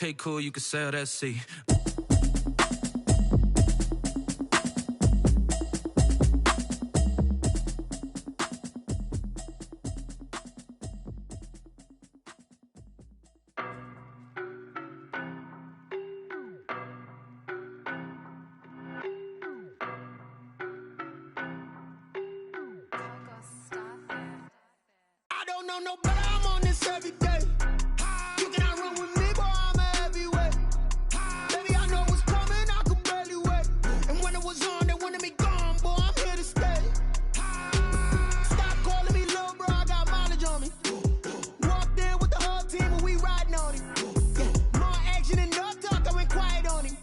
Hey, cool, you can sail that sea. I don't know no better, I'm on this every day. You cannot run with me, boy, I'm a heavyweight. Baby, I know what's coming, I could barely wait. And when it was on, they wanted me gone, boy, I'm here to stay. Stop calling me little bro, I got mileage on me. Walked in with the whole team and we riding on him. More action and no talk, I went quiet on him.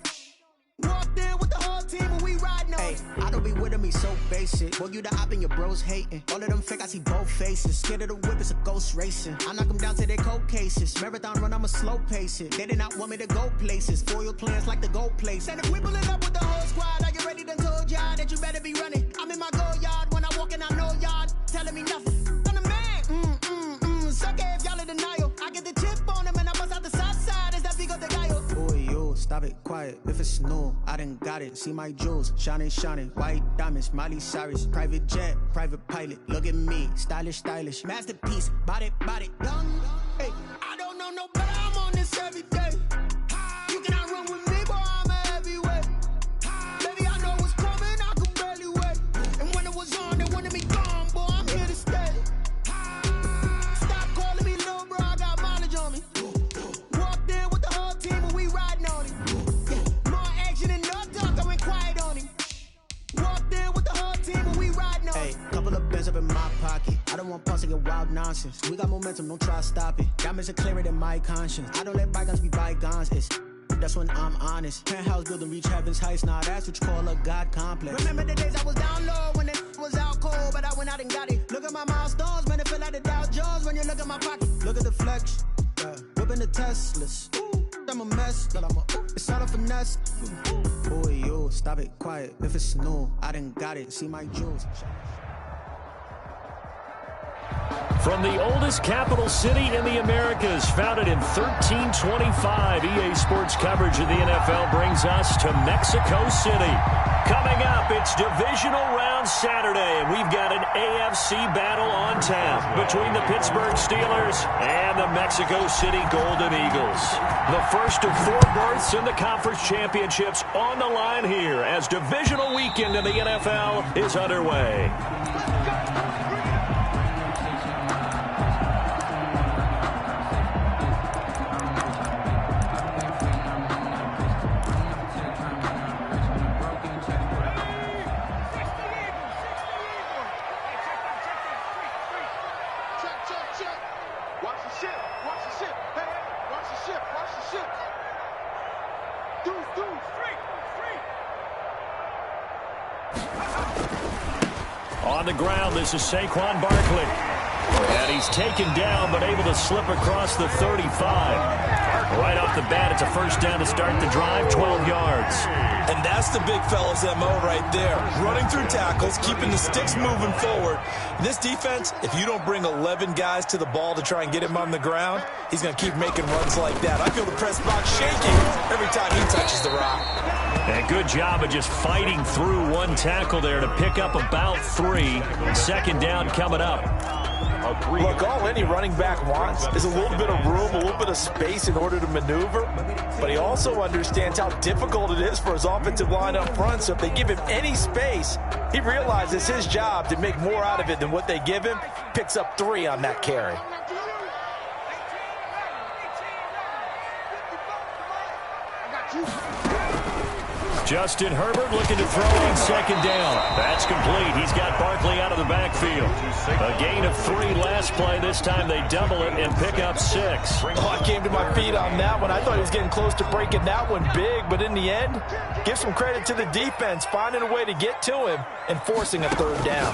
Walked in with the whole team and we riding on him. I don't be with him, he's so basic. Boy, you the op and your bros hating. All of them fake, I see both faces. Scared of the whip, it's a ghost racing. I knock them down to their cold cases. Marathon run, I'ma slow pace it. They did not want me to go places. Foil plans like the gold place. And if we pulling up with the whole squad, are you ready to told y'all that you better be running? I'm in my go yard. When I walk in, I know y'all telling me nothing. I'm the man. Suck it if y'all in denial. I get the chip on them and I bust out the south side. Is that Vigo de Gallo? Boy, yo, stop it, quiet. If it's new, I done got it. See my jewels, shining, shining. White diamonds, Miley Cyrus. Private jet, private pilot. Look at me, stylish, stylish. Masterpiece, body, young. Hey, I don't know no better, I'm on this every day. You cannot run with me, boy, I'm a heavyweight. Baby, I know what's coming, I could barely wait. And when it was on, they wanted me gone, boy, I'm here to stay. Stop calling me little bro, I got mileage on me. Walked in with the whole team and we riding on him. More action and no talk, I went quiet on him. Walked in with the whole team and we riding on him. hey, couple of bands up in my pocket. I don't want pulse to get wild nonsense. We got momentum, don't try to stop it. Diamonds are clearer than my conscience. I don't let bygones be bygones. It's that's when I'm honest. Penthouse building, reach heaven's heights. Nah, that's what you call a God complex. Remember the days I was down low when it was out cold, but I went out and got it. Look at my milestones, man, it feel like the Dow Jones when you look at my pocket. Look at the flex, whipping the Teslas. I'm a mess, but it's all a finesse. Boy, yo, stop it, quiet. If it's new, I done got it. See my jewels. From the oldest capital city in the Americas, founded in 1325, EA Sports coverage of the NFL brings us to Mexico City. Coming up, it's Divisional Round Saturday, and we've got an AFC battle on tap between the Pittsburgh Steelers and the Mexico City Golden Eagles. The first of 4 berths in the conference championships on the line here as Divisional Weekend in the NFL is underway. On the ground, this is Saquon Barkley. And he's taken down, but able to slip across the 35. Right off the bat, it's a first down to start the drive, 12 yards. And that's the big fella's MO right there. Running through tackles, keeping the sticks moving forward. This defense, if you don't bring 11 guys to the ball to try and get him on the ground, he's going to keep making runs like that. I feel the press box shaking every time he touches the rock. And good job of just fighting through one tackle there to pick up about 3. Second down coming up. Look, all any running back wants is a little bit of room, a little bit of space in order to maneuver. But he also understands how difficult it is for his offensive line up front. So if they give him any space, he realizes his job to make more out of it than what they give him. Picks up 3 on that carry. Justin Herbert looking to throw on second down. That's complete. He's got Barkley out of the backfield. A gain of 3 last play. This time they double it and pick up 6. Oh, I came to my feet on that one. I thought he was getting close to breaking that one big, but in the end, give some credit to the defense, finding a way to get to him and forcing a 3rd down.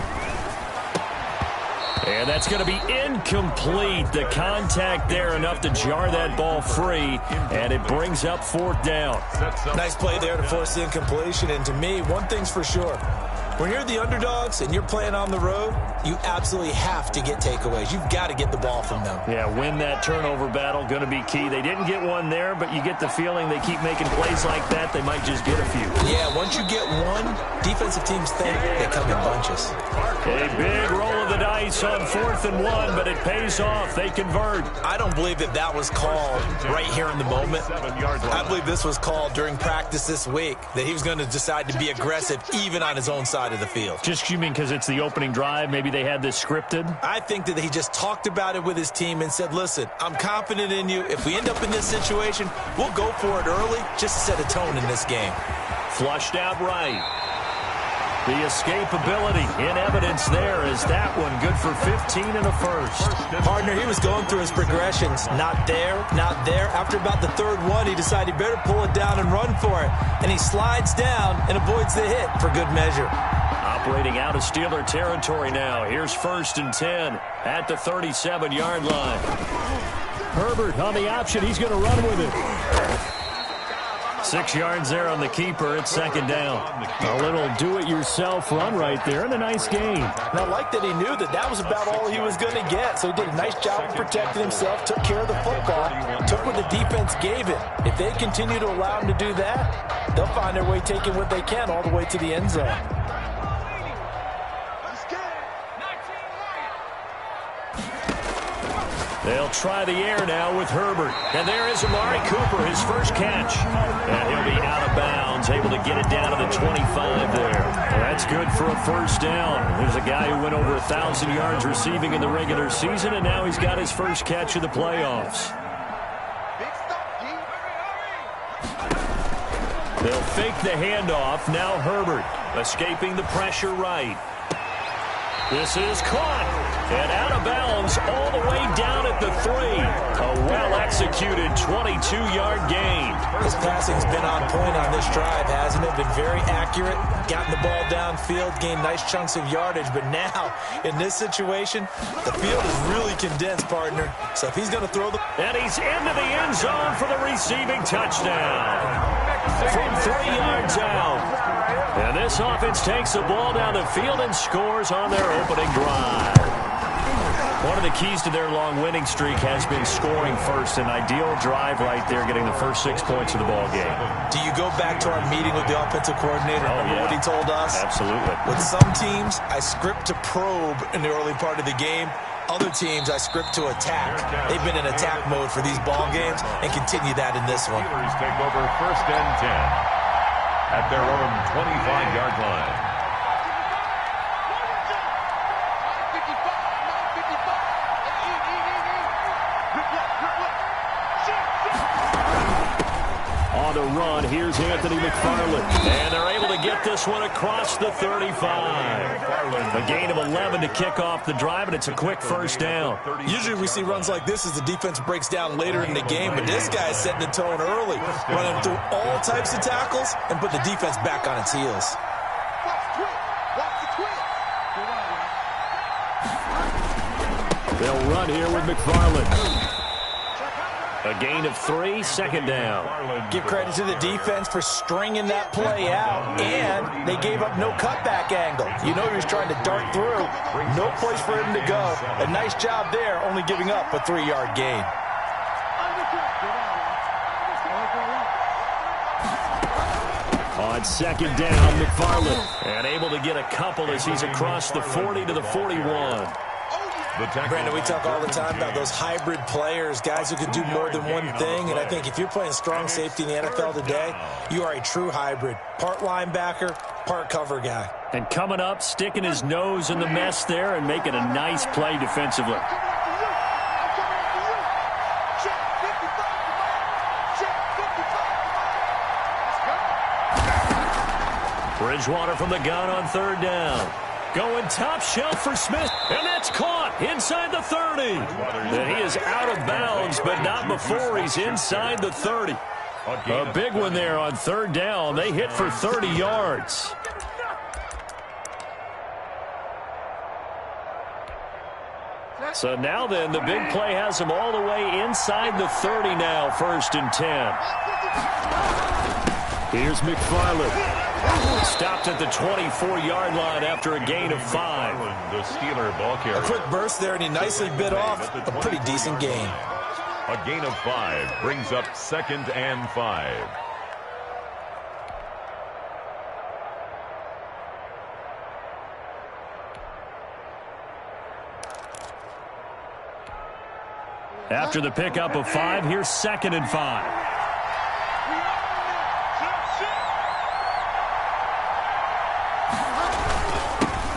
And that's going to be incomplete. The contact there enough to jar that ball free, and it brings up 4th down. Nice play there to force the incompletion, and to me, one thing's for sure. When you're the underdogs and you're playing on the road, you absolutely have to get takeaways. You've got to get the ball from them. Yeah, win that turnover battle, going to be key. They didn't get one there, but you get the feeling they keep making plays like that, they might just get a few. Yeah, once you get one, defensive teams think they come in bunches. A big roll of the dice on 4th and 1, but it pays off. They convert. I don't believe that was called right here in the moment. I believe this was called during practice this week, that he was going to decide to be aggressive even on his own side of the field. Just, you mean because it's the opening drive? Maybe they had this scripted? I think that he just talked about it with his team and said, listen, I'm confident in you. If we end up in this situation, we'll go for it early just to set a tone in this game. Flushed out right. The escapability in evidence there is that one good for 15 in the first. Partner, he was going through his progressions. Not there, not there. After about the third one, he decided he better pull it down and run for it. And he slides down and avoids the hit for good measure. Operating out of Steeler territory now. Here's 1st and 10 at the 37-yard line. Herbert on the option. He's going to run with it. 6 yards there on the keeper. It's 2nd down. A little do-it-yourself run right there and a nice gain. And I like that he knew that was about all he was going to get. So he did a nice job of protecting himself, took care of the football, took what the defense gave him. If they continue to allow him to do that, they'll find their way taking what they can all the way to the end zone. They'll try the air now with Herbert. And there is Amari Cooper, his first catch. And he'll be out of bounds, able to get it down to the 25 there. Well, that's good for a 1st down. There's a guy who went over 1,000 yards receiving in the regular season, and now he's got his first catch of the playoffs. They'll fake the handoff. Now Herbert escaping the pressure right. This is caught and out of bounds all the way down at the 3. A well-executed 22-yard gain. His passing's been on point on this drive, hasn't it? Been very accurate, gotten the ball downfield, gained nice chunks of yardage. But now, in this situation, the field is really condensed, partner. So if he's going to throw the... And he's into the end zone for the receiving touchdown. From 3 yards out. And this offense takes the ball down the field and scores on their opening drive. One of the keys to their long winning streak has been scoring first. An ideal drive right there, getting the first 6 points of the ball game. Do you go back to our meeting with the offensive coordinator? Remember what he told us? Absolutely. With some teams, I script to probe in the early part of the game. Other teams, I script to attack. They've been in attack mode for these ball games and continue that in this one. Steelers take over 1st and 10 at their own 25-yard line. On the run, here's Anthony McFarland. And they're able to get this one across the 35. A gain of 11 to kick off the drive, and it's a quick 1st down. Usually we see runs like this as the defense breaks down later in the game, but this guy is setting the tone early, running through all types of tackles and put the defense back on its heels. They'll run here with McFarland. A gain of 3, 2nd down. Give credit to the defense for stringing that play out, and they gave up no cutback angle. You know he was trying to dart through. No place for him to go. A nice job there, only giving up a 3-yard gain. On 2nd down, McFarland. And able to get a couple as he's across the 40 to the 41. Brandon, we talk all the time about those hybrid players, guys who can do more than one thing, and I think if you're playing strong safety in the NFL today, you are a true hybrid. Part linebacker, part cover guy. And coming up, sticking his nose in the mess there and making a nice play defensively. Bridgewater from the gun on 3rd down. Going top shelf for Smith, and that's caught inside the 30. And he is out of bounds, but not before he's inside the 30. A big one there on 3rd down. They hit for 30 yards. So now then, the big play has him all the way inside the 30 now, 1st and 10. Here's McFarland. Stopped at the 24-yard line after a gain of 5. The Steeler ball carrier. A quick burst there, and he nicely bit off a pretty decent gain. A gain of 5 brings up 2nd and 5. After the pickup of 5, here's 2nd and 5.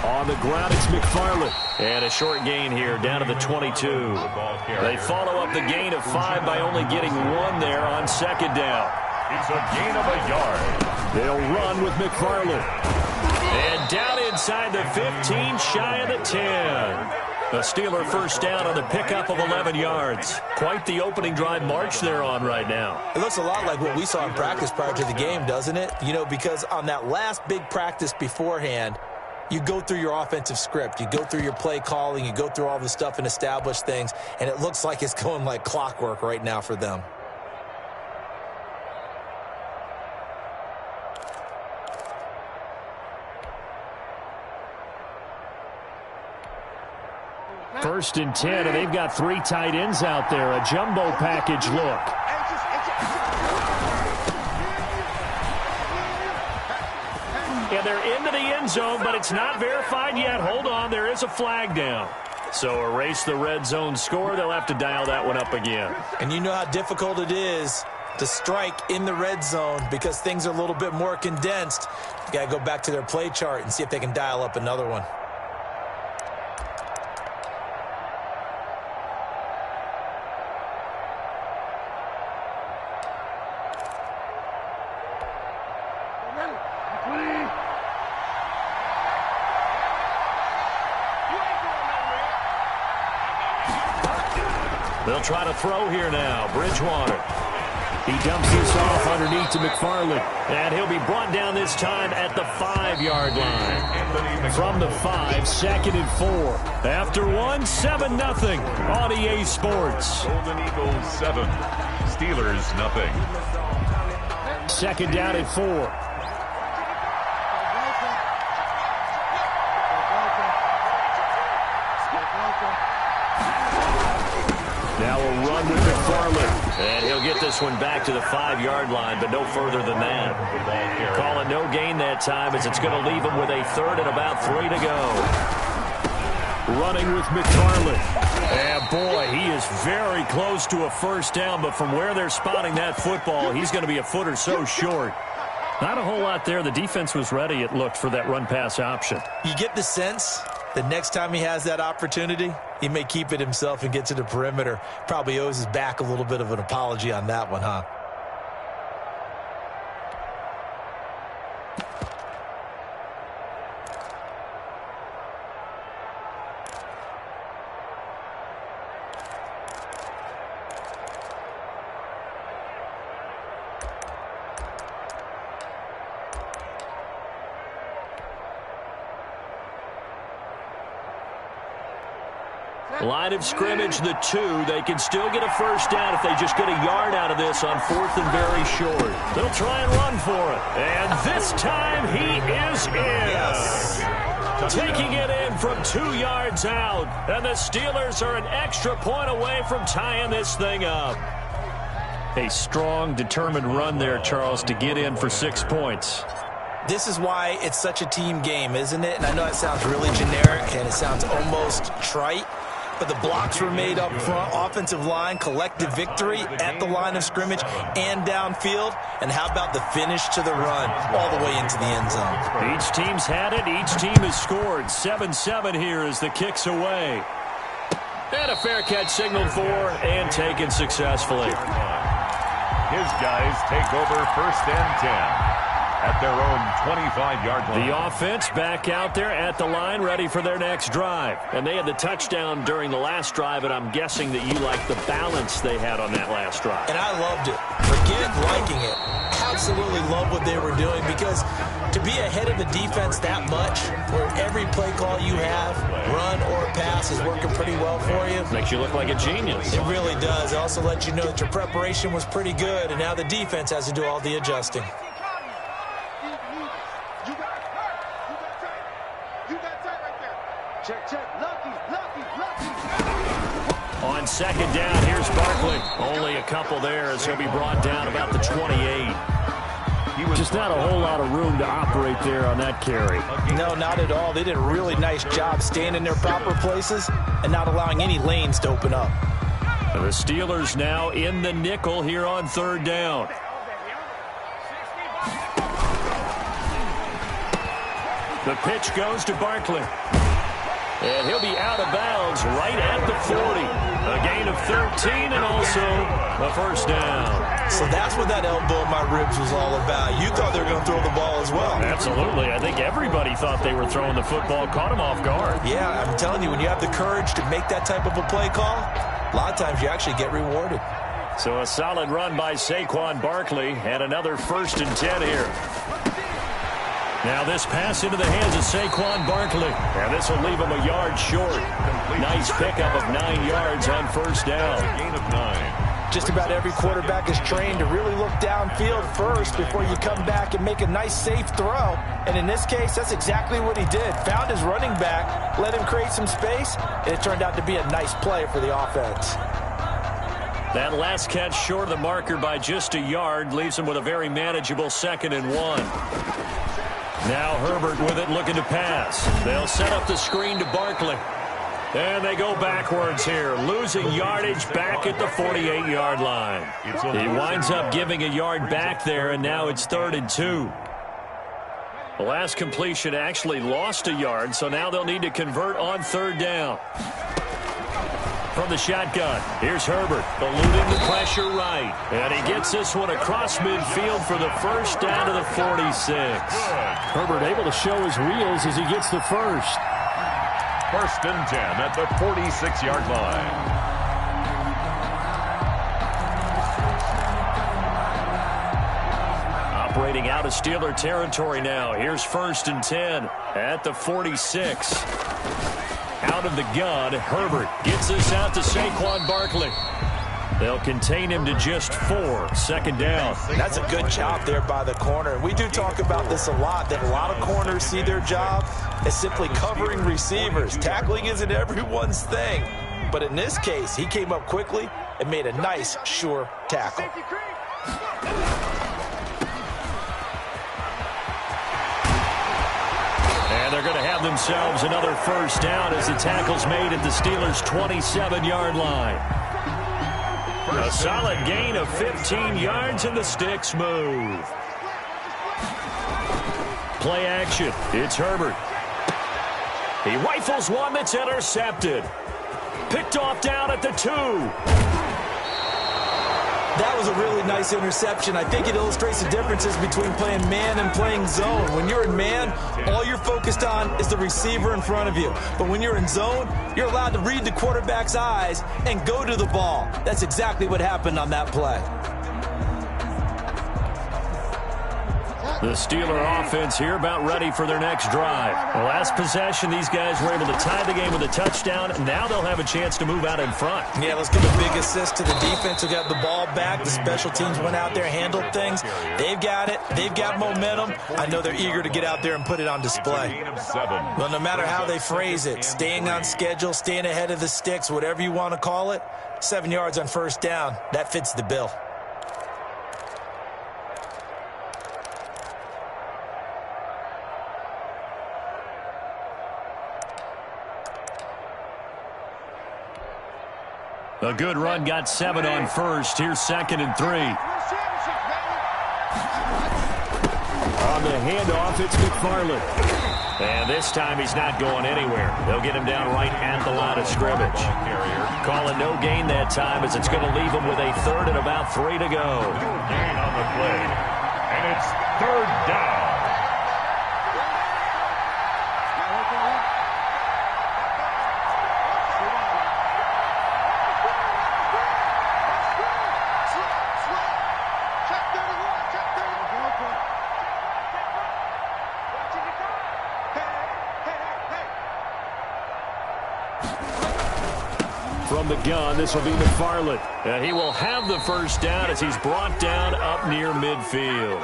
On the ground, it's McFarland. And a short gain here, down to the 22. They follow up the gain of 5 by only getting 1 there on 2nd down. It's a gain of a yard. They'll run with McFarland. And down inside the 15, shy of the 10. A Steeler first down on the pickup of 11 yards. Quite the opening drive march they're on right now. It looks a lot like what we saw in practice prior to the game, doesn't it? You know, because on that last big practice beforehand, you go through your offensive script. You go through your play calling. You go through all the stuff and establish things. And it looks like it's going like clockwork right now for them. First and 10, and they've got 3 tight ends out there. A jumbo package look. And they're into the end zone, but it's not verified yet. Hold on, there is a flag down. So erase the red zone score. They'll have to dial that one up again. And you know how difficult it is to strike in the red zone because things are a little bit more condensed. You got to go back to their play chart and see if they can dial up another one. They'll try to throw here now. Bridgewater. He dumps this off underneath to McFarland. And he'll be brought down this time at the 5-yard line. From the 5, 2nd and 4. After 1, 7-0 on EA Sports. Golden Eagles 7. Steelers nothing. 2nd down and 4. Now a run with McFarland. And he'll get this one back to the 5-yard line, but no further than that. Calling no gain that time as it's going to leave him with a 3rd and about 3 to go. Running with McFarland. And boy, he is very close to a first down, but from where they're spotting that football, he's going to be a foot or so short. Not a whole lot there. The defense was ready, it looked, for that run-pass option. You get the sense the next time he has that opportunity, he may keep it himself and get to the perimeter. Probably owes his back a little bit of an apology on that one, huh? Line of scrimmage, the 2. They can still get a first down if they just get a yard out of this on 4th and very short. They'll try and run for it. And this time he is in. Yes. Taking it in from 2 yards out. And the Steelers are an extra point away from tying this thing up. A strong, determined run there, Charles, to get in for 6 points. This is why it's such a team game, isn't it? And I know it sounds really generic and it sounds almost trite. But the blocks were made up front, offensive line, collective victory at the line of scrimmage and downfield. And how about the finish to the run all the way into the end zone? Each team's had it. Each team has scored. 7-7 here as the kick's away. And a fair catch signaled for and taken successfully. His guys take over 1st and 10. At their own 25-yard line. The offense back out there at the line, ready for their next drive. And they had the touchdown during the last drive, and I'm guessing that you like the balance they had on that last drive. And I loved it. Forget liking it. Absolutely love what they were doing, because to be ahead of a defense that much, where every play call you have, run or pass, is working pretty well for you. Makes you look like a genius. It really does. It also lets you know that your preparation was pretty good, and now the defense has to do all the adjusting. On second down, here's Barkley. Only a couple there as he'll be brought down about the 28. Just not a whole lot of room to operate there on that carry. No, not at all. They did a really nice job staying in their proper places and not allowing any lanes to open up. And the Steelers now in the nickel here on third down. The pitch goes to Barkley. And he'll be out of bounds right at the 40. A gain of 13 and also a first down. So that's what that elbow in my ribs was all about. You thought they were going to throw the ball as well. Absolutely. I think everybody thought they were throwing the football, caught him off guard. Yeah, I'm telling you, when you have the courage to make that type of a play call, a lot of times you actually get rewarded. So a solid run by Saquon Barkley and another 1st and 10 here. Now this pass into the hands of Saquon Barkley. And this will leave him a yard short. Nice pickup of 9 yards on first down. Gain of 9. Just about every quarterback is trained to really look downfield first before you come back and make a nice, safe throw. And in this case, that's exactly what he did. Found his running back, let him create some space, and it turned out to be a nice play for the offense. That last catch short of the marker by just a yard leaves him with a very manageable 2nd and 1. Now Herbert with it, looking to pass. They'll set up the screen to Barkley. And they go backwards here, losing yardage back at the 48-yard line. He winds up giving a yard back there, and now it's 3rd and 2. The last completion actually lost a yard, so now they'll need to convert on 3rd down. From the shotgun, here's Herbert, eluding the pressure right. And he gets this one across midfield for the first down to the 46. Herbert able to show his wheels as he gets the first. 1st and 10 at the 46-yard line. Operating out of Steeler territory now. Here's 1st and 10 at the 46. Out of the gun, Herbert gets this out to Saquon Barkley. They'll contain him to just 4, 2nd down. That's a good job there by the corner. We do talk about this a lot, that a lot of corners see their job as simply covering receivers. Tackling isn't everyone's thing. But in this case, he came up quickly and made a nice, sure tackle. And they're going to have themselves another first down as the tackle's made at the Steelers' 27-yard line. A solid gain of 15 yards and the sticks move. Play action. It's Herbert. He rifles one that's intercepted. Picked off down at the 2. That was a really nice interception. I think it illustrates the differences between playing man and playing zone. When you're in man, all you're focused on is the receiver in front of you. But when you're in zone, you're allowed to read the quarterback's eyes and go to the ball. That's exactly what happened on that play. The Steeler offense here about ready for their next drive. The last possession, these guys were able to tie the game with a touchdown. Now they'll have a chance to move out in front. Yeah, let's give a big assist to the defense who got the ball back. The special teams went out there, handled things. They've got it. They've got momentum. I know they're eager to get out there and put it on display. Well, no matter how they phrase it, staying on schedule, staying ahead of the sticks, whatever you want to call it, 7 yards on first down, that fits the bill. A good run, got 7 on first. Here's 2nd and 3. On the handoff, it's McFarland. And this time he's not going anywhere. They'll get him down right at the line of scrimmage. Calling no gain that time as it's going to leave him with a 3rd and about 3 to go. Gain on the play. And it's 3rd down. From the gun, this will be McFarland. And he will have the first down as he's brought down up near midfield.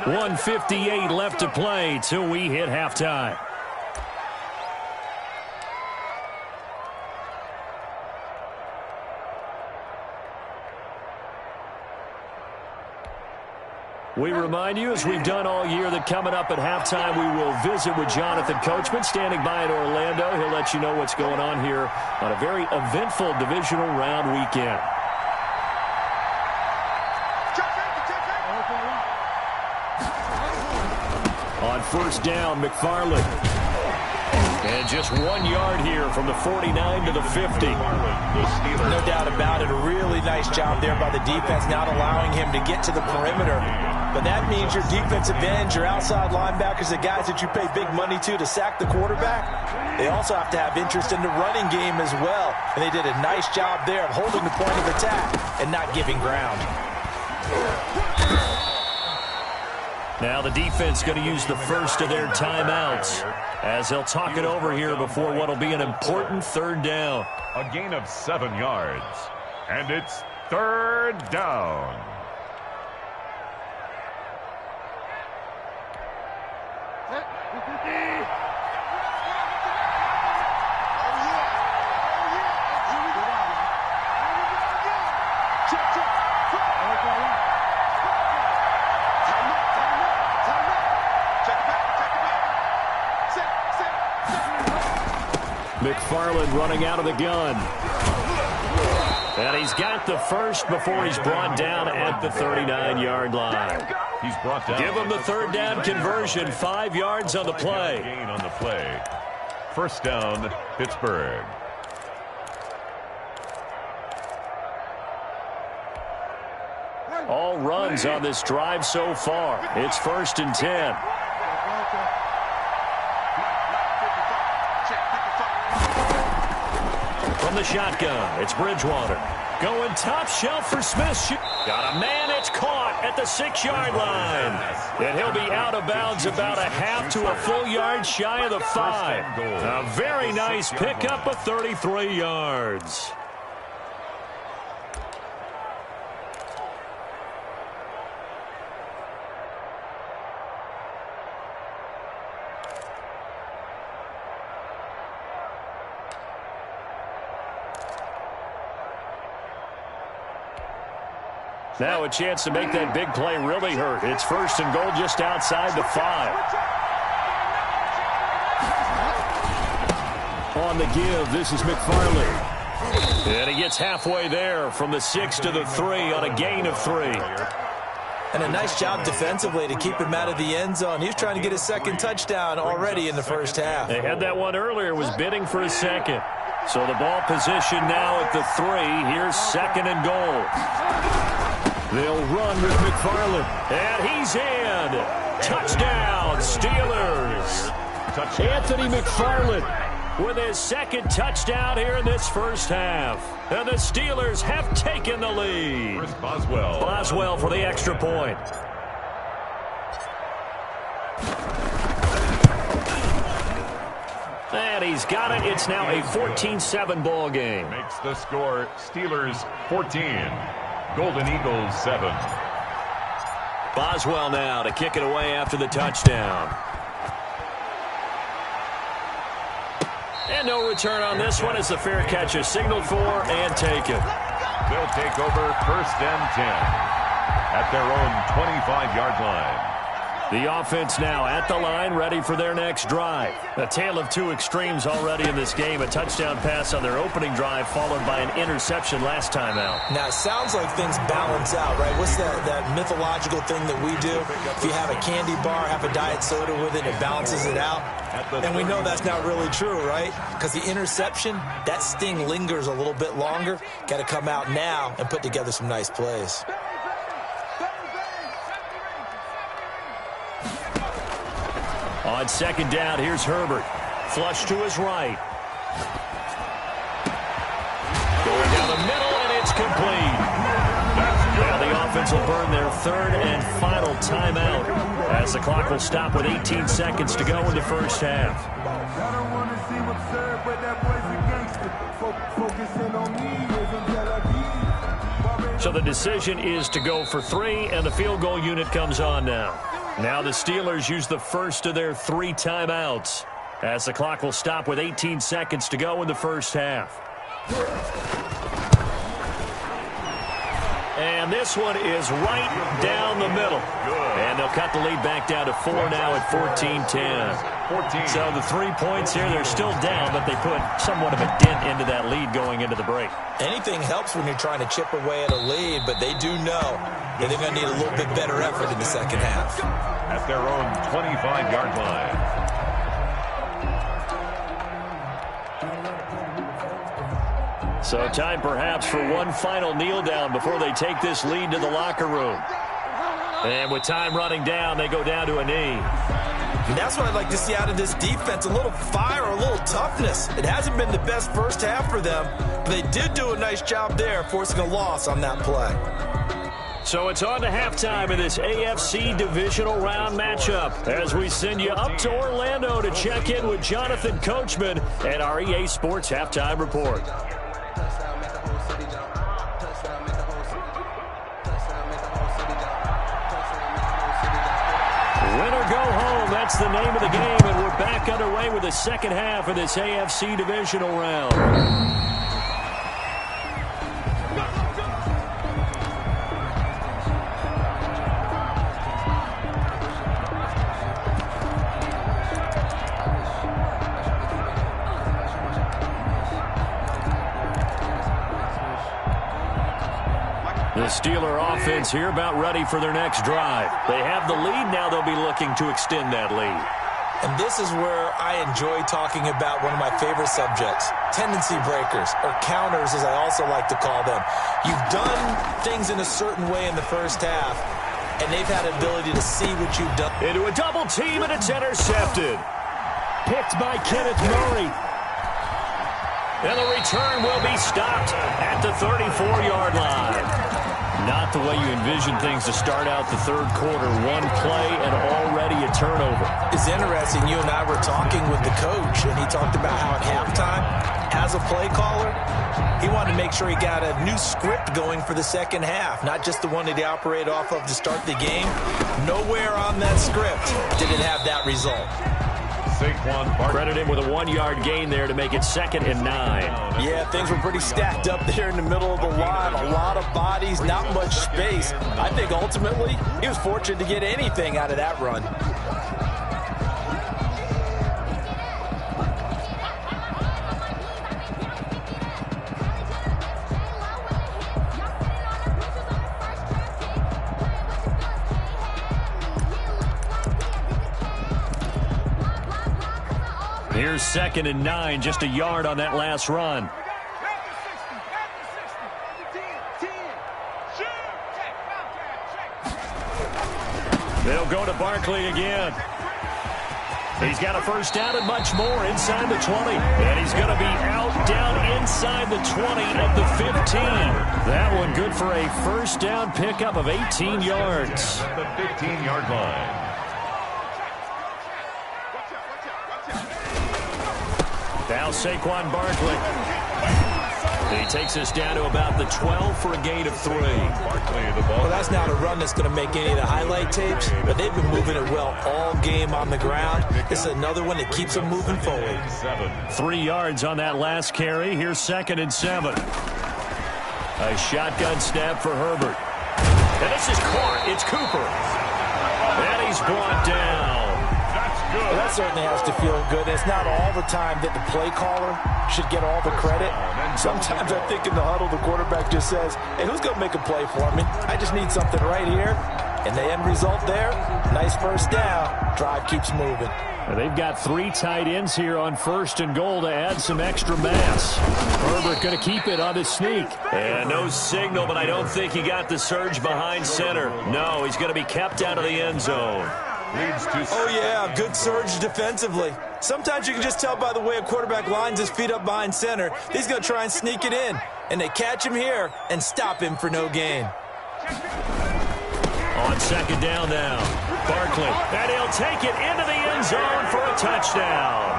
1:58 left to play till we hit halftime. We remind you, as we've done all year, that coming up at halftime, we will visit with Jonathan Coachman, standing by in Orlando. He'll let you know what's going on here on a very eventful divisional round weekend. On first down, McFarland. And just 1 yard here from the 49 to the 50. No doubt about it. A really nice job there by the defense, not allowing him to get to the perimeter. But that means your defensive ends, your outside linebackers, the guys that you pay big money to sack the quarterback, they also have to have interest in the running game as well. And they did a nice job there of holding the point of attack and not giving ground. Now the defense going to use the first of their timeouts as they'll talk it over here before what will be an important third down. A gain of 7 yards, and it's third down. McFarland running out of the gun. And he's got the first before he's brought down at the 39-yard line. He's brought down. Give him the third down conversion. 5 yards on the play. Gain on the play. First down, Pittsburgh. All runs on this drive so far. It's 1st and 10. From the shotgun, it's Bridgewater. Going top shelf for Smith. Got a man, it's caught at the 6-yard line. And he'll be out of bounds about a half to a full yard shy of the 5. A very nice pickup of 33 yards. Now a chance to make that big play really hurt. It's 1st and goal just outside the 5. On the give, this is McFarland. And he gets halfway there from the 6 to the 3 on a gain of 3. And a nice job defensively to keep him out of the end zone. He was trying to get his second touchdown already in the first half. They had that one earlier, was bidding for a second. So the ball position now at the 3. Here's 2nd and goal. They'll run with McFarland. And he's in. Touchdown, Steelers. Touchdown. Anthony McFarland with his 2nd touchdown here in this first half. And the Steelers have taken the lead. Here's Boswell. Boswell for the extra point. And he's got it. It's now a 14-7 ball game. Makes the score Steelers 14. Golden Eagles 7. Boswell now to kick it away after the touchdown. And no return on this one as the fair catch is signaled for and taken. They'll take over 1st and 10 at their own 25-yard line. The offense now at the line, ready for their next drive. A tale of two extremes already in this game. A touchdown pass on their opening drive, followed by an interception last time out. Now, it sounds like things balance out, right? What's that mythological thing that we do? If you have a candy bar, have a diet soda with it, it balances it out. And we know that's not really true, right? Because the interception, that sting lingers a little bit longer. Got to come out now and put together some nice plays. On 2nd down, here's Herbert. Flush to his right. Going down the middle, and it's complete. Now the offense will burn their 3rd and final timeout as the clock will stop with 18 seconds to go in the first half. So the decision is to go for 3, and the field goal unit comes on now. Now the Steelers use the first of their 3 timeouts as the clock will stop with 18 seconds to go in the first half. And this one is right down the middle. Good. cut the lead back down to 4 now at 14-10. So the 3 points here, they're still down, but they put somewhat of a dent into that lead going into the break. Anything helps when you're trying to chip away at a lead, but they do know that they're going to need a little bit better effort in the second half. At their own 25-yard line. So time perhaps for one final kneel down before they take this lead to the locker room. And with time running down, they go down to a knee. And that's what I'd like to see out of this defense, a little fire, a little toughness. It hasn't been the best first half for them, but they did do a nice job there, forcing a loss on that play. So it's on to halftime in this AFC divisional round matchup as we send you up to Orlando to check in with Jonathan Coachman and our EA Sports Halftime Report. Win or go home, that's the name of the game, and we're back underway with the second half of this AFC divisional round. The Steeler offense here about ready for their next drive. They have the lead now. They'll be looking to extend that lead. And this is where I enjoy talking about one of my favorite subjects, tendency breakers, or counters as I also like to call them. You've done things in a certain way in the first half, and they've had an ability to see what you've done. Into a double team, and it's intercepted. Picked by Kenneth Murray. And the return will be stopped at the 34-yard line. Not the way you envision things to start out the third quarter. One play and already a turnover. It's interesting. You and I were talking with the coach, and he talked about how at halftime, as a play caller, he wanted to make sure he got a new script going for the second half, not just the one that he operated off of to start the game. Nowhere on that script did it have that result. Credit him with a 1-yard gain there to make it 2nd and 9. Yeah, things were pretty stacked up there in the middle of the line. A lot of bodies, not much space. I think ultimately he was fortunate to get anything out of that run. Here's 2nd and 9, just a yard on that last run. They'll go to Barkley again. He's got a first down and much more inside the 20. And he's going to be out down inside the 20 of the 15. That one good for a first down pickup of 18 yards. At the 15-yard line. Now Saquon Barkley. He takes us down to about the 12 for a gain of 3. Well, that's not a run that's going to make any of the highlight tapes, but they've been moving it well all game on the ground. This is another one that keeps them moving forward. 3 yards on that last carry. Here's 2nd and 7. A shotgun snap for Herbert. And this is caught. It's Cooper. And he's brought down. Well, that certainly has to feel good. It's not all the time that the play caller should get all the credit. Sometimes I think in the huddle, the quarterback just says, hey, who's going to make a play for me? I just need something right here. And the end result there, nice first down. Drive keeps moving. And they've got 3 tight ends here on 1st and goal to add some extra mass. Herbert going to keep it on his sneak. And no signal, but I don't think he got the surge behind center. No, he's going to be kept out of the end zone. Oh, yeah, good surge defensively. Sometimes you can just tell by the way a quarterback lines his feet up behind center. He's going to try and sneak it in. And they catch him here and stop him for no gain. On 2nd down now, Barkley. And he'll take it into the end zone for a touchdown.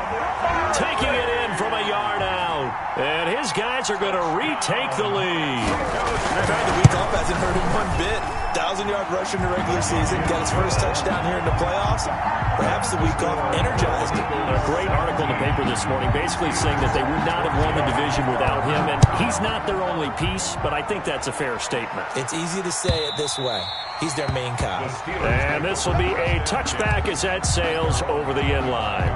Taking it in from a yard out. And his guys are going to retake the lead. The week off hasn't hurt him one bit. 1,000-yard rush in the regular season. Got his first touchdown here in the playoffs. Perhaps the week off energized him. A great article in the paper this morning basically saying that they would not have won the division without him. And he's not their only piece, but I think that's a fair statement. It's easy to say it this way. He's their main guy. And And this will be a touchback as that sails over the end line.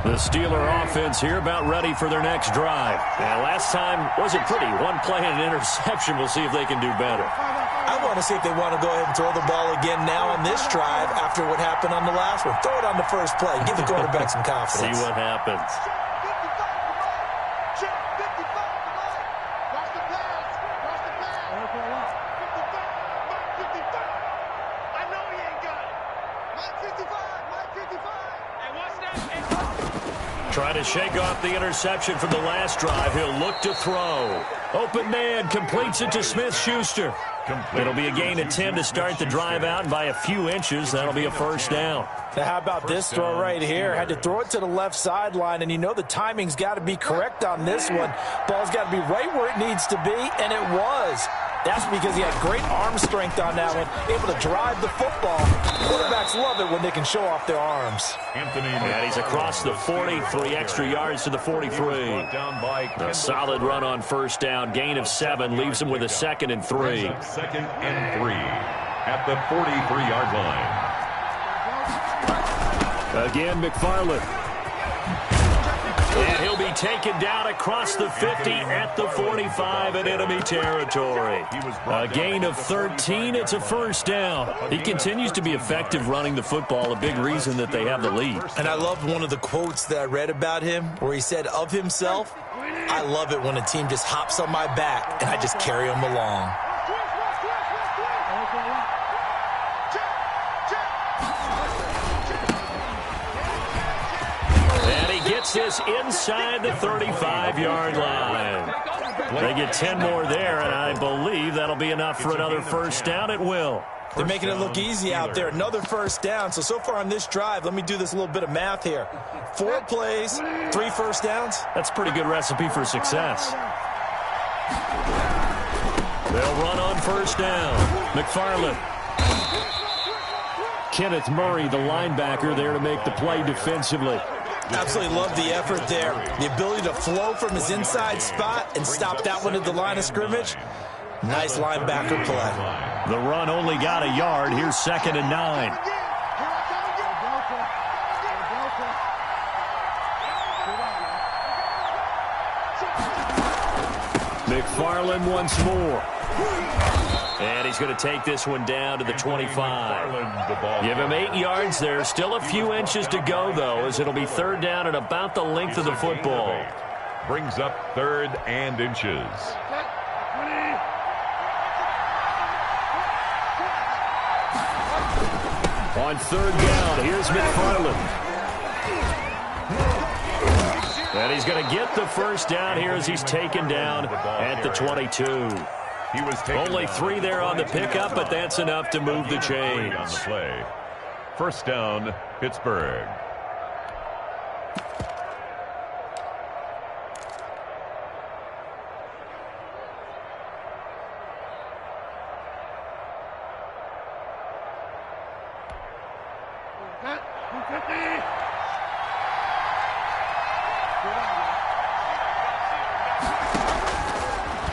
The Steeler offense here about ready for their next drive. And last time wasn't pretty. One play and an interception. We'll see if they can do better. I want to see if they want to go ahead and throw the ball again now on this drive after what happened on the last one. Throw it on the first play. Give the quarterback some confidence. See what happens. Trying to shake off the interception from the last drive. He'll look to throw. Open man completes it to Smith-Schuster. It'll be a gain of 10 to start the drive out, and by a few inches, that'll be a first down. Now, how about this throw right here? Had to throw it to the left sideline, and you know the timing's got to be correct on this one. Ball's got to be right where it needs to be, and it was. That's because he had great arm strength on that one, able to drive the football. Quarterbacks love it when they can show off their arms. And he's across the 40, 3 extra yards to the 43. A solid run on first down, gain of 7, leaves him with a 2nd and 3. 2nd and 3 at the 43-yard line. Again, McFarland. And he'll be taken down across the 50 at the 45 in enemy territory. A gain of 13. It's a first down. He continues to be effective running the football, a big reason that they have the lead. And I loved one of the quotes that I read about him where he said of himself, "I love it when a team just hops on my back and I just carry them along." Gets this inside the 35-yard line. They get 10 more there, and I believe that'll be enough for another first down. It will. They're making it look easy out there. Another first down. So far on this drive, let me do this little bit of math here. 4 plays, 3 first downs. That's a pretty good recipe for success. They'll run on first down. McFarland. Kenneth Murray, the linebacker, there to make the play defensively. Absolutely love the effort there. The ability to flow from his inside spot and stop that one at the line of scrimmage. Nice linebacker play. The run only got a yard. Here's 2nd and 9. McFarland once more. And he's going to take this one down to the 25. Give him 8 yards there. Still a few inches to go, though, as it'll be third down at about the length of the football. Brings up 3rd and inches. On 3rd down, here's McFarland. And he's going to get the first down here as he's taken down at the 22. Only 3 there on the pickup, but that's enough to move the chains. On the play. First down, Pittsburgh.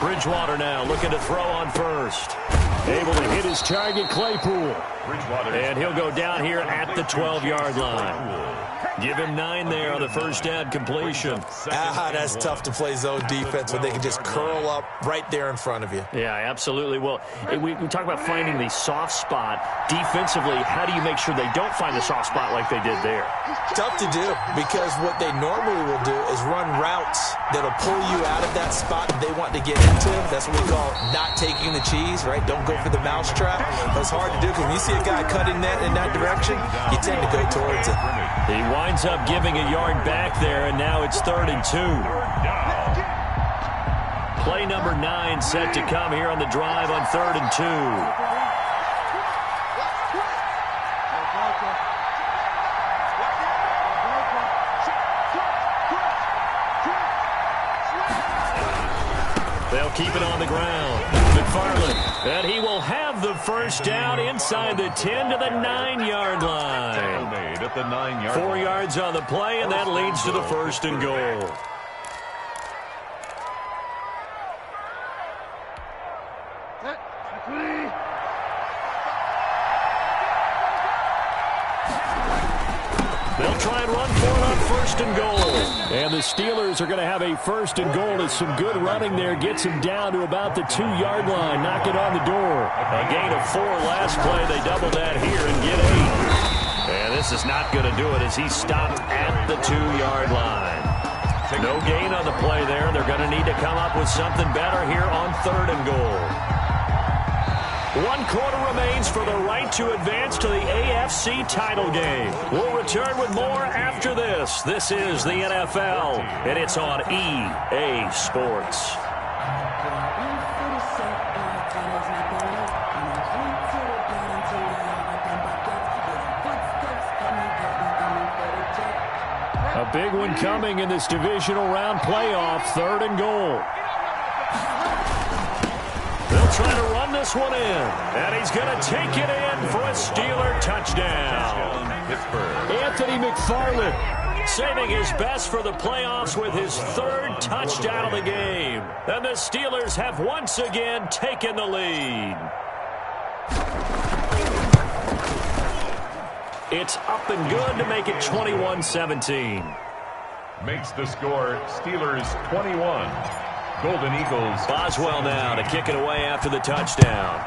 Bridgewater now looking to throw on first. Able to hit his target, Claypool. And he'll go down here at the 12-yard line. Give him 9 there on the first down completion. That's tough to play zone defense when they can just curl up right there in front of you. Yeah, absolutely. Well, we talk about finding the soft spot. Defensively, how do you make sure they don't find the soft spot like they did there? Tough to do, because what they normally will do is run routes that'll pull you out of that spot that they want to get into. That's what we call not taking the cheese, right? Don't go for the mousetrap. But it's hard to do because when you see a guy cutting that in that direction, you tend to go towards it. He winds up giving a yard back there, and now it's 3rd and 2. Play number 9 set to come here on the drive on 3rd and 2. They'll keep it on the ground. McFarland, and he will have the first down inside the 10 to the 9-yard line. Made at the 9-yard 4 line. yards on the play, and that leads to the 1st and goal. They'll try and run for it on first and goal. And the Steelers are going to have a first and goal as some good running there gets him down to about the 2-yard line. Knock it on the door. A gain of 4 last play. They double that here and get 8. And this is not going to do it as he stopped at the 2-yard line. No gain on the play there. They're going to need to come up with something better here on third and goal. 1 quarter remains for the right to advance to the AFC title game. We'll return with more after this. This is the NFL, and it's on EA Sports. A big one coming in this divisional round playoff, third and goal. They'll try to run this one in, and he's going to take it in for a Steeler touchdown. Anthony McFarland saving his best for the playoffs with his 3rd touchdown of the game. And the Steelers have once again taken the lead. It's up and good to make it 21-17. Makes the score Steelers 21. Golden Eagles. Boswell now to kick it away after the touchdown.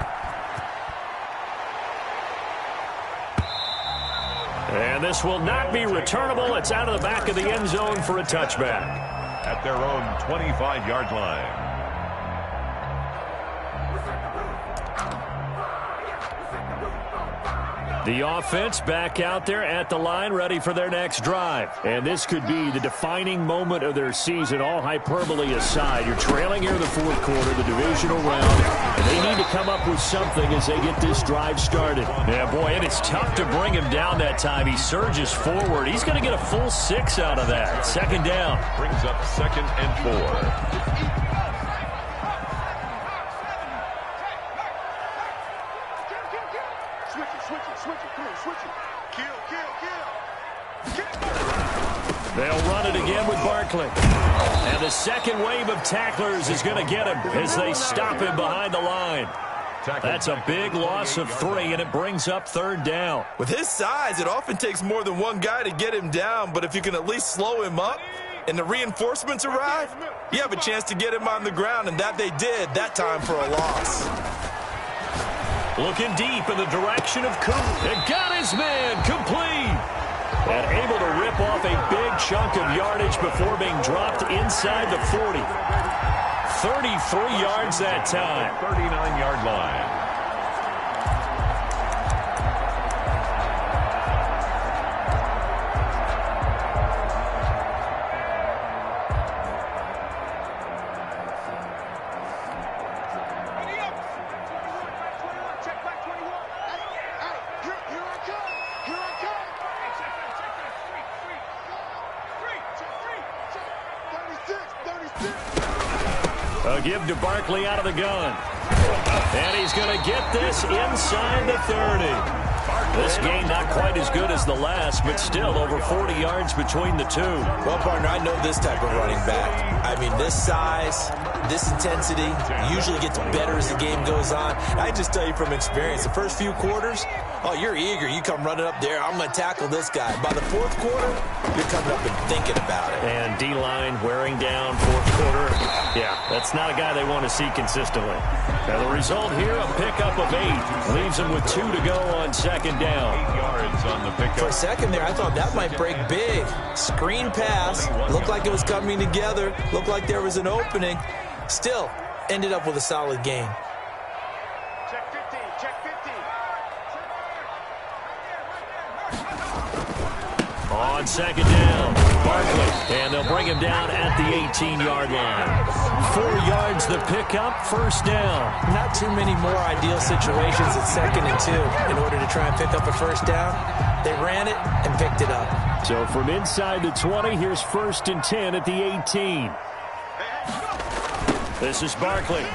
And this will not be returnable. It's out of the back of the end zone for a touchback. At their own 25-yard line. The offense back out there at the line, ready for their next drive. And this could be the defining moment of their season, all hyperbole aside. You're trailing here in the 4th quarter, the divisional round, and they need to come up with something as they get this drive started. Yeah, boy, and it's tough to bring him down that time. He surges forward. He's going to get a full 6 out of that. 2nd down. Brings up 2nd and 4. They'll run it again with Barkley. And the second wave of tacklers is going to get him as they stop him behind the line. That's a big loss of 3, and it brings up 3rd down. With his size, it often takes more than one guy to get him down, but if you can at least slow him up and the reinforcements arrive, you have a chance to get him on the ground, and that they did that time for a loss. Looking deep in the direction of Coop. And got his man complete. And able to rip off a big chunk of yardage before being dropped inside the 40. 33 yards that time. 39-yard line. A give to Barkley out of the gun. And he's going to get this inside the 30. This game not quite as good as the last, but still over 40 yards between the two. Well, partner, I know this type of running back. I mean, this size, this intensity usually gets better as the game goes on. I just tell you from experience, the first few quarters, oh, you're eager. You come running up there, I'm going to tackle this guy. By the 4th quarter, you're coming up and thinking about it. And D-line wearing down 4th quarter. Yeah, that's not a guy they want to see consistently. Now the result here, a pickup of 8. Leaves them with 2 to go on 2nd down. 8 yards on the pickup. For a second there, I thought that might break big. Screen pass. Looked like it was coming together. Looked like there was an opening. Still, ended up with a solid game. Check 15, check 15. On 2nd down, Barkley. And they'll bring him down at the 18-yard line. 4 yards the pickup, 1st down. Not too many more ideal situations at 2nd and 2 in order to try and pick up a 1st down. They ran it and picked it up. So from inside the 20, here's 1st and 10 at the 18. This is Barkley.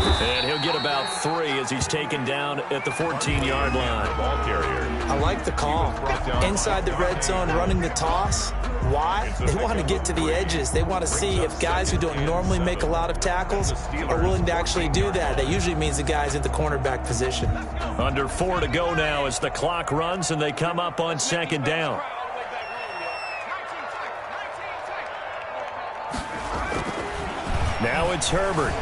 And he'll get about 3 as he's taken down at the 14-yard line. Ball carrier. I like the call. Inside the red zone, running the toss. Why? They want to get to the edges. They want to see if guys who don't normally make a lot of tackles are willing to actually do that. That usually means the guy's at the cornerback position. Under 4 to go now as the clock runs and they come up on 2nd down. Now it's Herbert.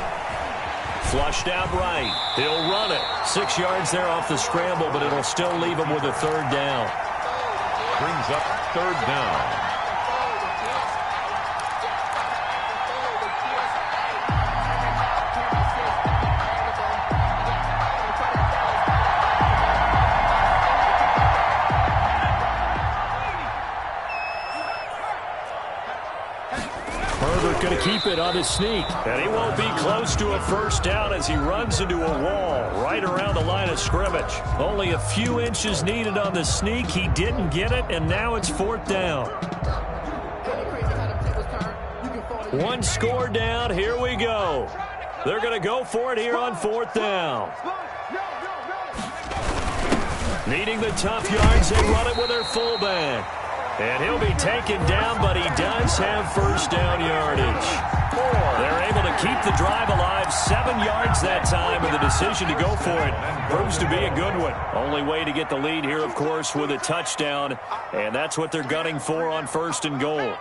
Flushed out right. He'll run it. 6 yards there off the scramble, but it'll still leave him with a 3rd down. Brings up 3rd down. Going to keep it on his sneak. And he won't be close to a 1st down as he runs into a wall right around the line of scrimmage. Only a few inches needed on the sneak. He didn't get it, and now it's 4th down. 1 score down. Here we go. They're going to go for it here on 4th down. Needing the tough yards, they run it with their fullback. And he'll be taken down, but he does have 1st down yardage. They're able to keep the drive alive. 7 yards that time, and the decision to go for it proves to be a good one. Only way to get the lead here, of course, with a touchdown, and that's what they're gunning for on 1st and goal.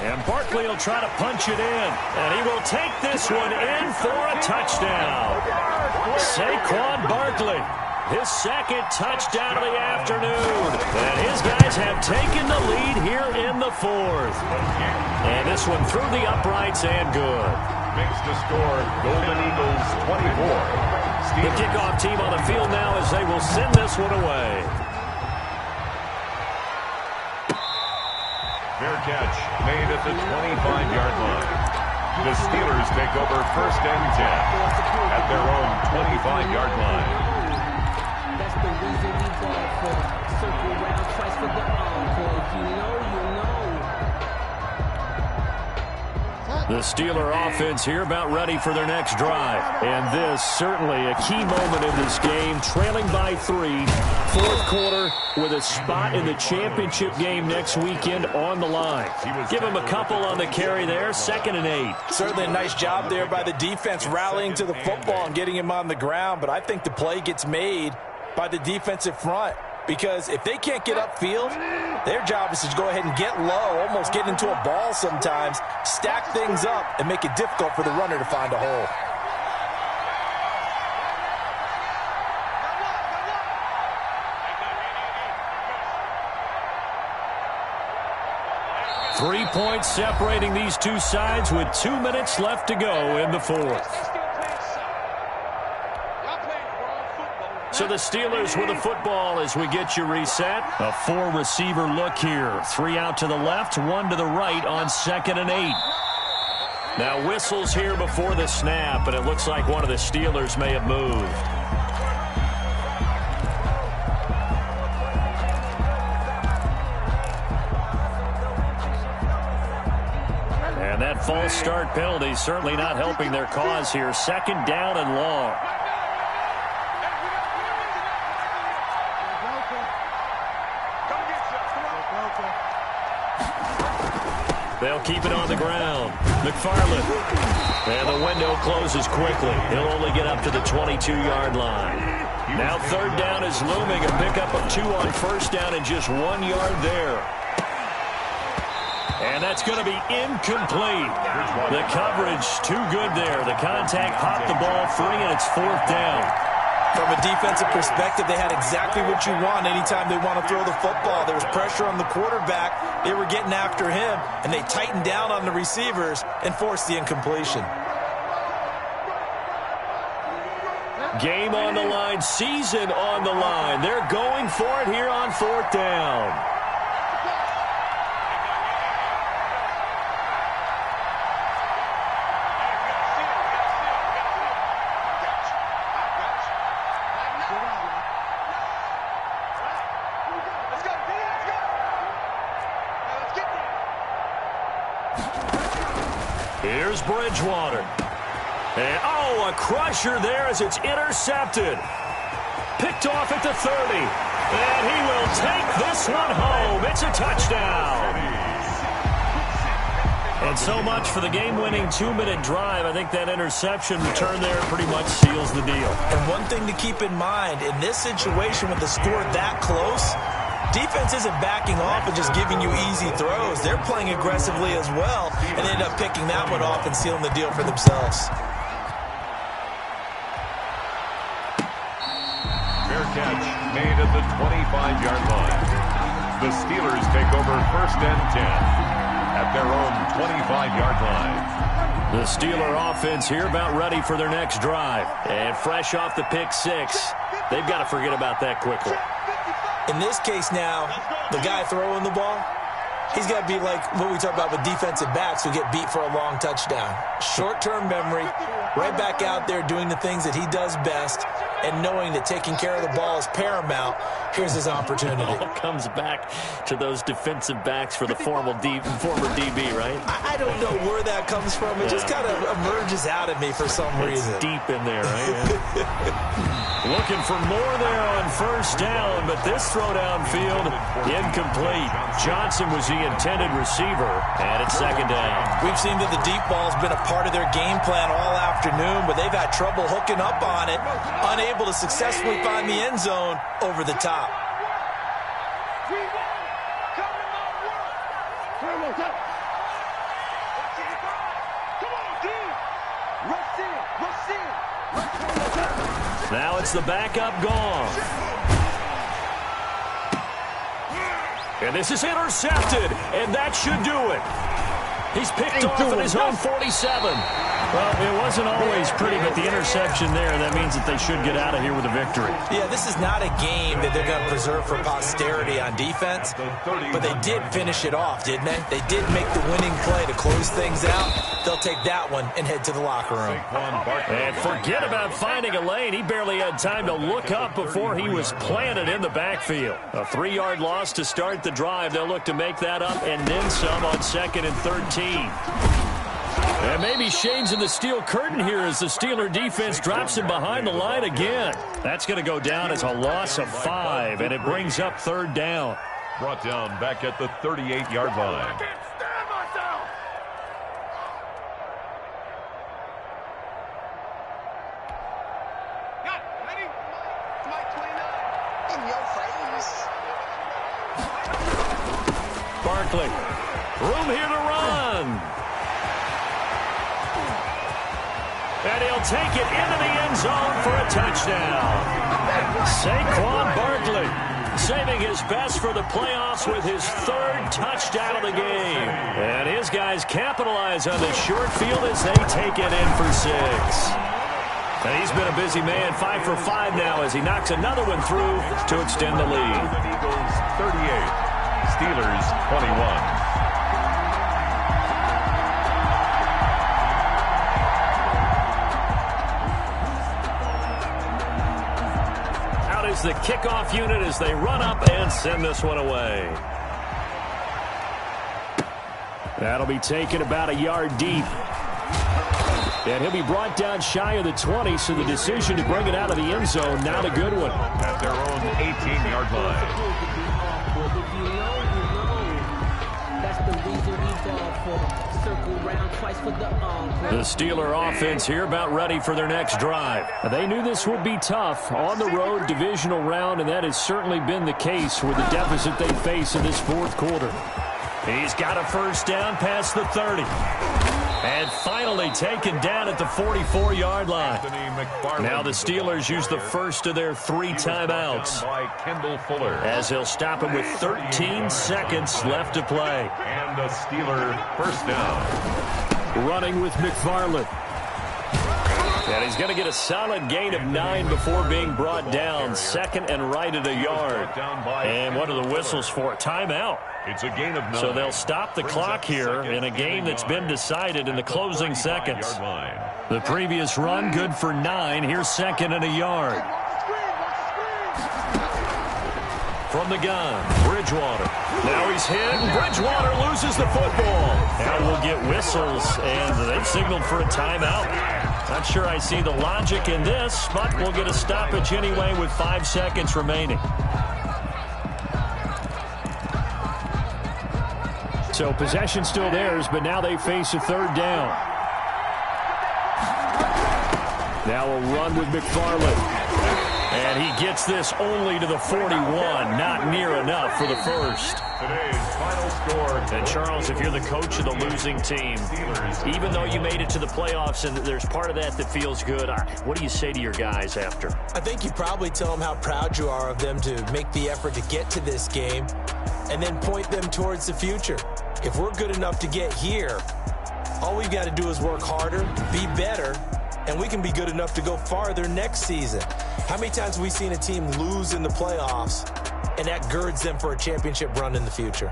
And Barkley will try to punch it in, and he will take this one in for a touchdown. Saquon Barkley, his 2nd touchdown of the afternoon. And his guys have taken the lead here in the 4th. And this one through the uprights and good. Makes the score Golden Eagles 24. The kickoff team on the field now as they will send this one away. Fair catch made at the 25-yard line. The Steelers take over 1st and 10 at their own 25-yard line. That's the reason we ball for. Circle round twice for the encore. If you know, you know. The Steeler offense here about ready for their next drive. And this certainly a key moment in this game. Trailing by 3, 4th quarter with a spot in the championship game next weekend on the line. Give him a couple on the carry there. 2nd and 8. Certainly a nice job there by the defense rallying to the football and getting him on the ground. But I think the play gets made by the defensive front. Because if they can't get upfield, their job is to go ahead and get low, almost get into a ball sometimes, stack things up, and make it difficult for the runner to find a hole. Three points separating these two sides with 2 minutes left to go in the 4th. So the Steelers with the football as we get you reset. A 4-receiver look here. 3 out to the left, 1 to the right on 2nd and 8. Now whistles here before the snap, and it looks like one of the Steelers may have moved. And that false start penalty certainly not helping their cause here. 2nd down and long. They'll keep it on the ground. McFarland. And the window closes quickly. He'll only get up to the 22-yard line. Now 3rd down is looming. A pickup of 2 on 1st down and just 1 yard there. And that's going to be incomplete. The coverage too good there. The contact popped the ball free, and it's 4th down. From a defensive perspective, they had exactly what you want anytime they want to throw the football. There was pressure on the quarterback. They were getting after him, and they tightened down on the receivers and forced the incompletion. Game on the line, season on the line. They're going for it here on 4th down. Here's Bridgewater. And, oh, a crusher there as it's intercepted. Picked off at the 30. And he will take this one home. It's a touchdown. And so much for the game-winning 2-minute drive. I think that interception return there pretty much seals the deal. And one thing to keep in mind, in this situation with the score that close, defense isn't backing off and just giving you easy throws. They're playing aggressively as well and end up picking that one off and sealing the deal for themselves. Fair catch made at the 25-yard line. The Steelers take over 1st and 10 at their own 25-yard line. The Steeler offense here about ready for their next drive. And fresh off the pick 6, they've got to forget about that quickly. In this case now, the guy throwing the ball, he's got to be like what we talk about with defensive backs who get beat for a long touchdown. Short-term memory, right back out there doing the things that he does best, and knowing that taking care of the ball is paramount. Here's his opportunity. It all comes back to those defensive backs for the former DB, right? I don't know where that comes from. It just kind of emerges out of me for some reason. It's deep in there, right? Looking for more there on 1st down, but this throw downfield incomplete. Johnson was the intended receiver, and it's 2nd down. We've seen that the deep ball's been a part of their game plan all afternoon, but they've had trouble hooking up on it, unable to successfully find the end zone over the top. Now it's the backup gone. And this is intercepted, and that should do it. He's picked off at his own 47. Well, it wasn't always pretty, but the interception there, that means that they should get out of here with a victory. Yeah, this is not a game that they're going to preserve for posterity on defense, but they did finish it off, didn't they? They did make the winning play to close things out. They'll take that one and head to the locker room. And forget about finding a lane. He barely had time to look up before he was planted in the backfield. A 3-yard loss to start the drive. They'll look to make that up and then some on 2nd and 13. And maybe shades in the steel curtain here as the Steeler defense drops him behind the line again. That's going to go down as a loss of 5, and it brings up 3rd down. Brought down back at the 38-yard line. Barkley, room here to run. And he'll take it into the end zone for a touchdown. Saquon Barkley saving his best for the playoffs with his 3rd touchdown of the game. And his guys capitalize on this short field as they take it in for 6. And he's been a busy man, 5 for 5 now as he knocks another one through to extend the lead. Eagles 38, Steelers 21. Is the kickoff unit as they run up and send this one away. That'll be taken about a yard deep. And he'll be brought down shy of the 20, so the decision to bring it out of the end zone, not a good one. At their own 18-yard line. If you know, that's the reason we fall for. Circle round twice for the The Steeler offense here about ready for their next drive. They knew this would be tough on the road divisional round, and that has certainly been the case with the deficit they face in this 4th quarter. He's got a 1st down past the 30. And finally taken down at the 44-yard line. Now the Steelers use the first of their 3 timeouts as they'll stop him with 13 seconds left to play. And a Steeler 1st down. Running with McFarland. And he's going to get a solid gain of 9 before being brought down. 2nd and right at a yard. And what are the whistles for? Timeout. It's a gain of 9. So they'll stop the clock here in a game that's been decided in the closing seconds. The previous run good for 9. Here's 2nd and a yard. From the gun, Bridgewater. Now he's hit, and Bridgewater loses the football. Now we'll get whistles, and they've signaled for a timeout. Not sure I see the logic in this, but we'll get a stoppage anyway with 5 seconds remaining. So possession still theirs, but now they face a third down. Now a run with McFarland. And he gets this only to the 41. Not near enough for the first. Today's final score. And Charles, if you're the coach of the losing team, even though you made it to the playoffs and there's part of that that feels good, what do you say to your guys after? I think you probably tell them how proud you are of them to make the effort to get to this game and then point them towards the future. If we're good enough to get here, all we've got to do is work harder, be better, and we can be good enough to go farther next season. How many times have we seen a team lose in the playoffs, and that girds them for a championship run in the future?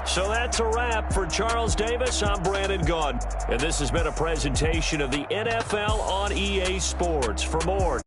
So that's a wrap. For Charles Davis, I'm Brandon Gaudin. And this has been a presentation of the NFL on EA Sports. For more,